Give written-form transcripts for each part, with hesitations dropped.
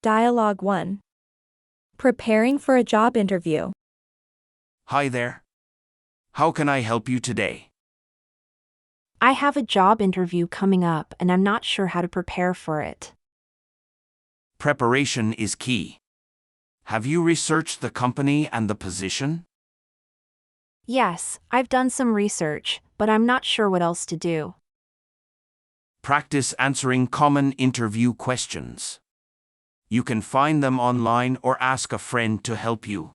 Dialogue 1. Preparing for a job interview. Hi there. How can I help you today? I have a job interview coming up and I'm not sure how to prepare for it. Preparation is key. Have you researched the company and the position? Yes, I've done some research, but I'm not sure what else to do. Practice answering common interview questions. You can find them online or ask a friend to help you.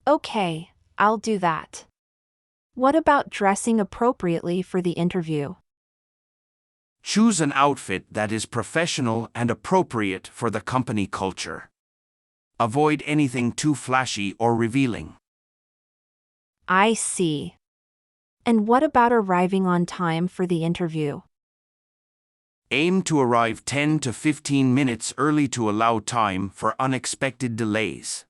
Okay, I'll do that. What about dressing appropriately for the interview? Choose an outfit that is professional and appropriate for the company culture. Avoid anything too flashy or revealing. I see. And what about arriving on time for the interview? Aim to arrive 10 to 15 minutes early to allow time for unexpected delays.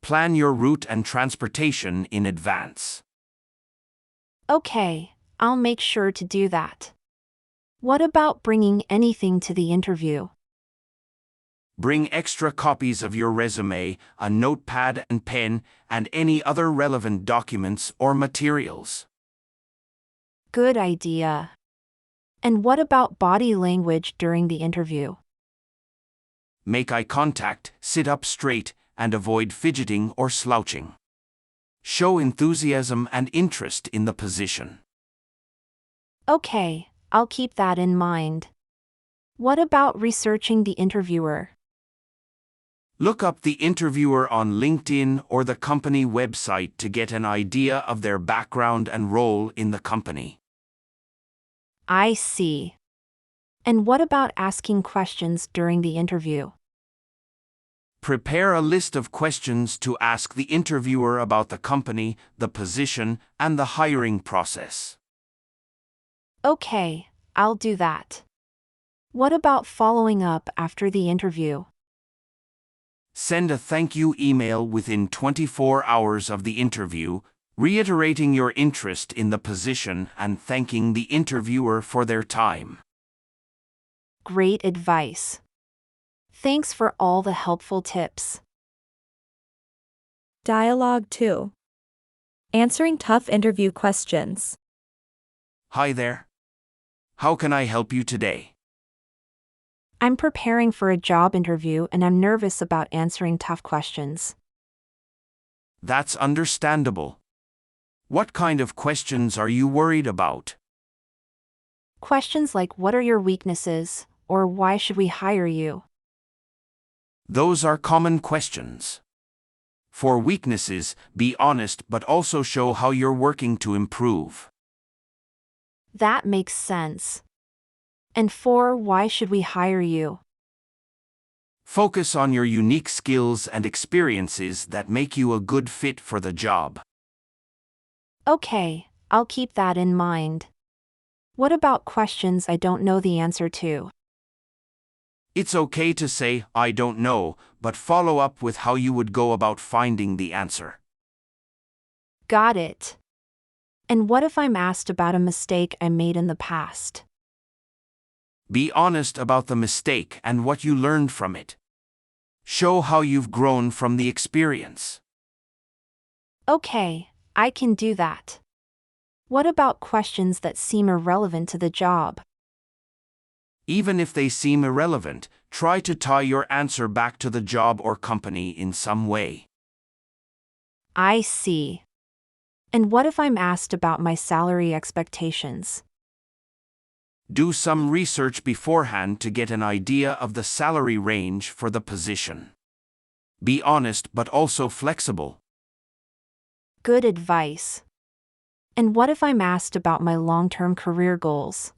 Plan your route and transportation in advance. Okay, I'll make sure to do that. What about bringing anything to the interview? Bring extra copies of your resume, a notepad and pen, and any other relevant documents or materials. Good idea. And what about body language during the interview? Make eye contact, sit up straight, and avoid fidgeting or slouching. Show enthusiasm and interest in the position. Okay, I'll keep that in mind. What about researching the interviewer? Look up the interviewer on LinkedIn or the company website to get an idea of their background and role in the company. I see. And what about asking questions during the interview? Prepare a list of questions to ask the interviewer about the company, the position, and the hiring process. Okay, I'll do that. What about following up after the interview? Send a thank you email within 24 hours of the interview, reiterating your interest in the position and thanking the interviewer for their time. Great advice. Thanks for all the helpful tips. Dialogue 2. Answering tough interview questions. Hi there. How can I help you today? I'm preparing for a job interview and I'm nervous about answering tough questions. That's understandable. What kind of questions are you worried about? Questions like what are your weaknesses, or why should we hire you? Those are common questions. For weaknesses, be honest but also show how you're working to improve. That makes sense. And for why should we hire you? Focus on your unique skills and experiences that make you a good fit for the job. Okay, I'll keep that in mind. What about questions I don't know the answer to? It's okay to say, I don't know, but follow up with how you would go about finding the answer. Got it. And what if I'm asked about a mistake I made in the past? Be honest about the mistake and what you learned from it. Show how you've grown from the experience. Okay, I can do that. What about questions that seem irrelevant to the job? Even if they seem irrelevant, try to tie your answer back to the job or company in some way. I see. And what if I'm asked about my salary expectations? Do some research beforehand to get an idea of the salary range for the position. Be honest but also flexible. Good advice. And what if I'm asked about my long-term career goals?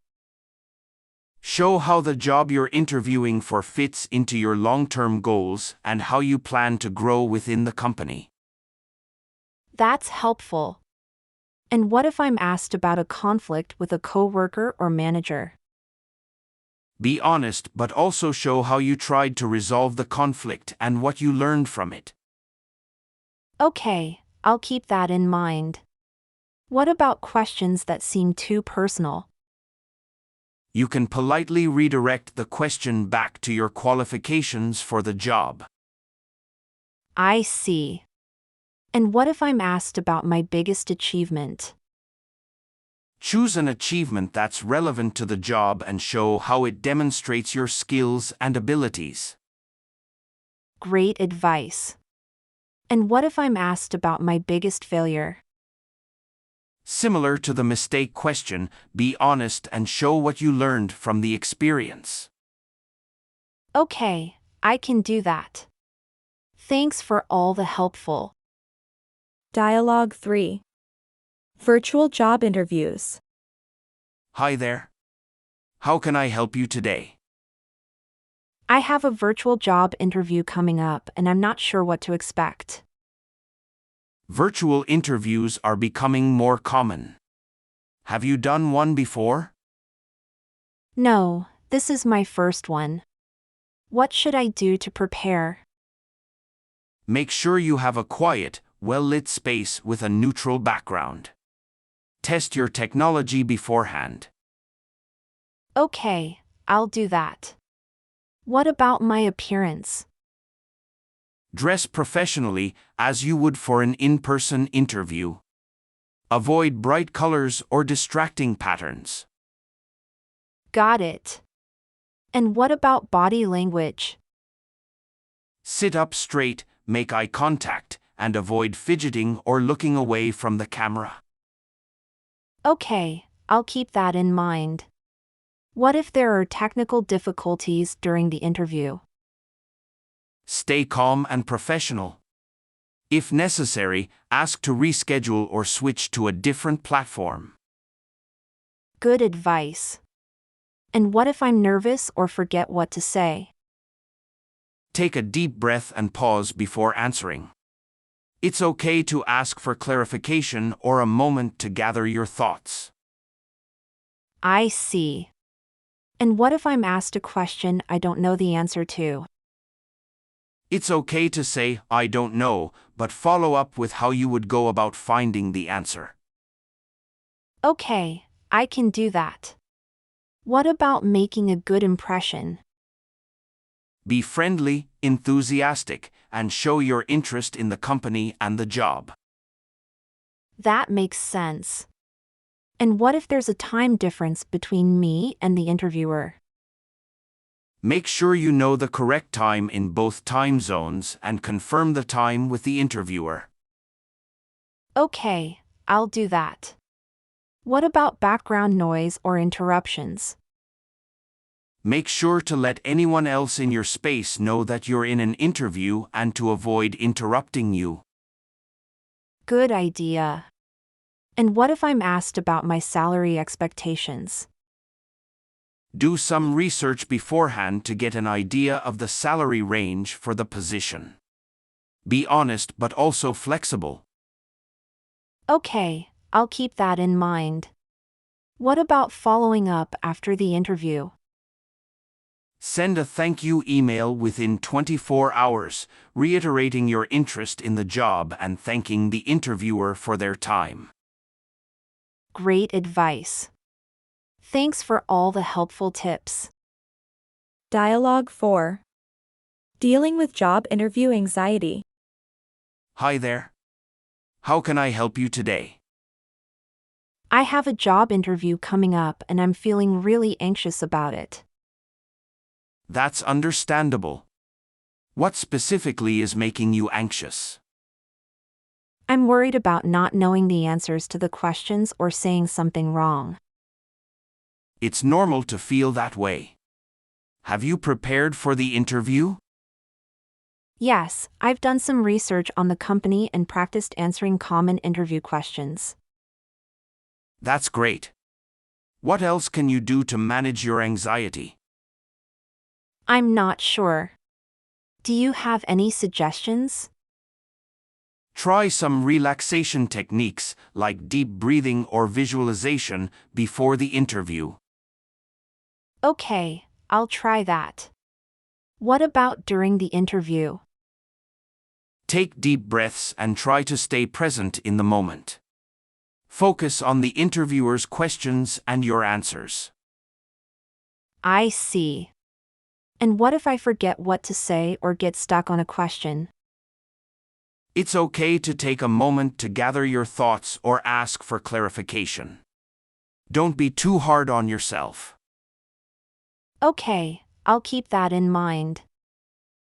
Show how the job you're interviewing for fits into your long-term goals and how you plan to grow within the company. That's helpful. And what if I'm asked about a conflict with a coworker or manager? Be honest but also show how you tried to resolve the conflict and what you learned from it. Okay, I'll keep that in mind. What about questions that seem too personal? You can politely redirect the question back to your qualifications for the job. I see. And what if I'm asked about my biggest achievement? Choose an achievement that's relevant to the job and show how it demonstrates your skills and abilities. Great advice. And what if I'm asked about my biggest failure? Similar to the mistake question, be honest and show what you learned from the experience. Okay, I can do that. Thanks for all the helpful. Dialogue 3. Virtual job interviews. Hi there. How can I help you today? I have a virtual job interview coming up and I'm not sure what to expect. Virtual interviews are becoming more common. Have you done one before? No, this is my first one. What should I do to prepare? Make sure you have a quiet, well-lit space with a neutral background. Test your technology beforehand. Okay, I'll do that. What about my appearance? Dress professionally as you would for an in-person interview. Avoid bright colors or distracting patterns. Got it. And what about body language? Sit up straight, make eye contact, and avoid fidgeting or looking away from the camera. Okay, I'll keep that in mind. What if there are technical difficulties during the interview? Stay calm and professional. If necessary, ask to reschedule or switch to a different platform. Good advice. And what if I'm nervous or forget what to say? Take a deep breath and pause before answering. It's okay to ask for clarification or a moment to gather your thoughts. I see. And what if I'm asked a question I don't know the answer to? It's okay to say, I don't know, but follow up with how you would go about finding the answer. Okay, I can do that. What about making a good impression? Be friendly, enthusiastic, and show your interest in the company and the job. That makes sense. And what if there's a time difference between me and the interviewer? Make sure you know the correct time in both time zones and confirm the time with the interviewer. Okay, I'll do that. What about background noise or interruptions? Make sure to let anyone else in your space know that you're in an interview and to avoid interrupting you. Good idea. And what if I'm asked about my salary expectations? Do some research beforehand to get an idea of the salary range for the position. Be honest but also flexible. Okay, I'll keep that in mind. What about following up after the interview? Send a thank you email within 24 hours, reiterating your interest in the job and thanking the interviewer for their time. Great advice. Thanks for all the helpful tips. Dialogue 4. Dealing with job interview anxiety. Hi there. How can I help you today? I have a job interview coming up and I'm feeling really anxious about it. That's understandable. What specifically is making you anxious? I'm worried about not knowing the answers to the questions or saying something wrong. It's normal to feel that way. Have you prepared for the interview? Yes, I've done some research on the company and practiced answering common interview questions. That's great. What else can you do to manage your anxiety? I'm not sure. Do you have any suggestions? Try some relaxation techniques like deep breathing or visualization before the interview. Okay, I'll try that. What about during the interview? Take deep breaths and try to stay present in the moment. Focus on the interviewer's questions and your answers. I see. And what if I forget what to say or get stuck on a question? It's okay to take a moment to gather your thoughts or ask for clarification. Don't be too hard on yourself. Okay, I'll keep that in mind.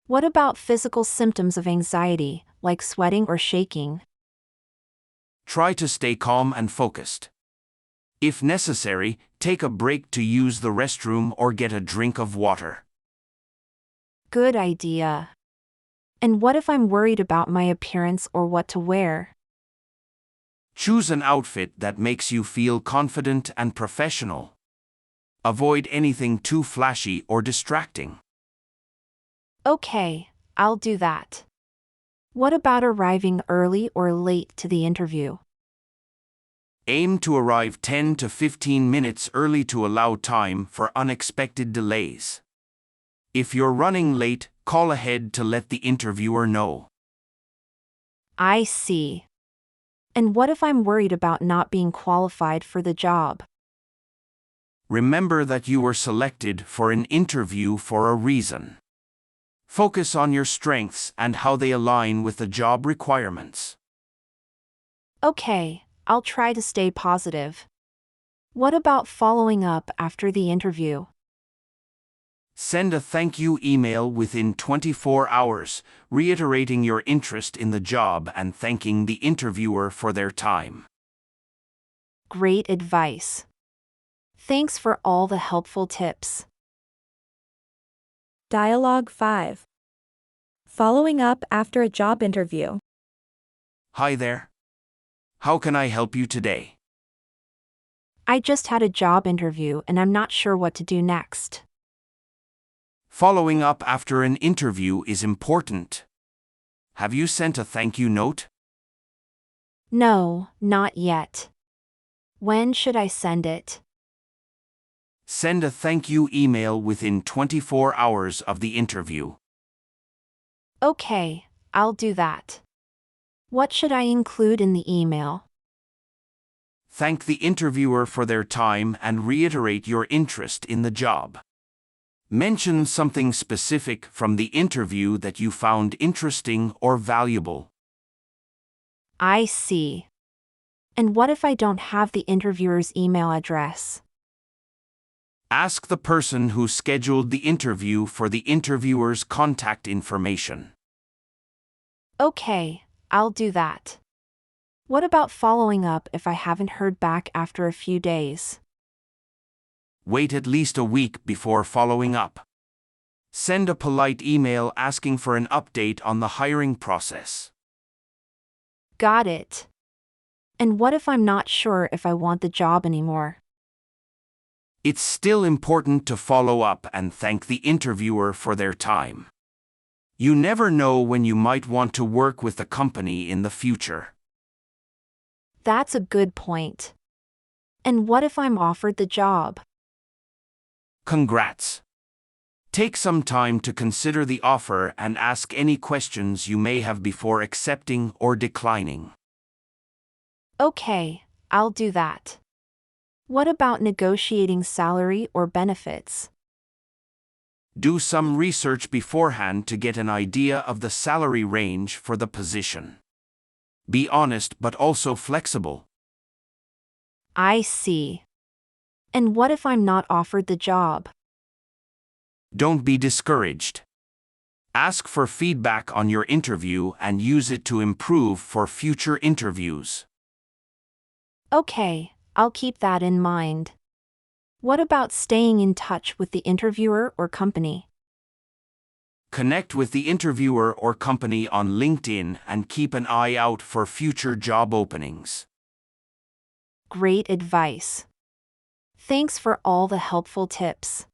What about physical symptoms of anxiety, like sweating or shaking? Try to stay calm and focused. If necessary, take a break to use the restroom or get a drink of water. Good idea. And what if I'm worried about my appearance or what to wear? Choose an outfit that makes you feel confident and professional. Avoid anything too flashy or distracting. Okay, I'll do that. What about arriving early or late to the interview? Aim to arrive 10 to 15 minutes early to allow time for unexpected delays. If you're running late, call ahead to let the interviewer know. I see. And what if I'm worried about not being qualified for the job? Remember that you were selected for an interview for a reason. Focus on your strengths and how they align with the job requirements. Okay, I'll try to stay positive. What about following up after the interview? Send a thank you email within 24 hours, reiterating your interest in the job and thanking the interviewer for their time. Great advice. Thanks for all the helpful tips. Dialogue 5. Following up after a job interview. Hi there. How can I help you today? I just had a job interview and I'm not sure what to do next. Following up after an interview is important. Have you sent a thank you note? No, not yet. When should I send it? Send a thank you email within 24 hours of the interview. Okay, I'll do that. What should I include in the email? Thank the interviewer for their time and reiterate your interest in the job. Mention something specific from the interview that you found interesting or valuable. I see. And what if I don't have the interviewer's email address? Ask the person who scheduled the interview for the interviewer's contact information. Okay, I'll do that. What about following up if I haven't heard back after a few days? Wait at least a week before following up. Send a polite email asking for an update on the hiring process. Got it. And what if I'm not sure if I want the job anymore? It's still important to follow up and thank the interviewer for their time. You never know when you might want to work with the company in the future. That's a good point. And what if I'm offered the job? Congrats. Take some time to consider the offer and ask any questions you may have before accepting or declining. Okay, I'll do that. What about negotiating salary or benefits? Do some research beforehand to get an idea of the salary range for the position. Be honest but also flexible. I see. And what if I'm not offered the job? Don't be discouraged. Ask for feedback on your interview and use it to improve for future interviews. Okay, I'll keep that in mind. What about staying in touch with the interviewer or company? Connect with the interviewer or company on LinkedIn and keep an eye out for future job openings. Great advice. Thanks for all the helpful tips.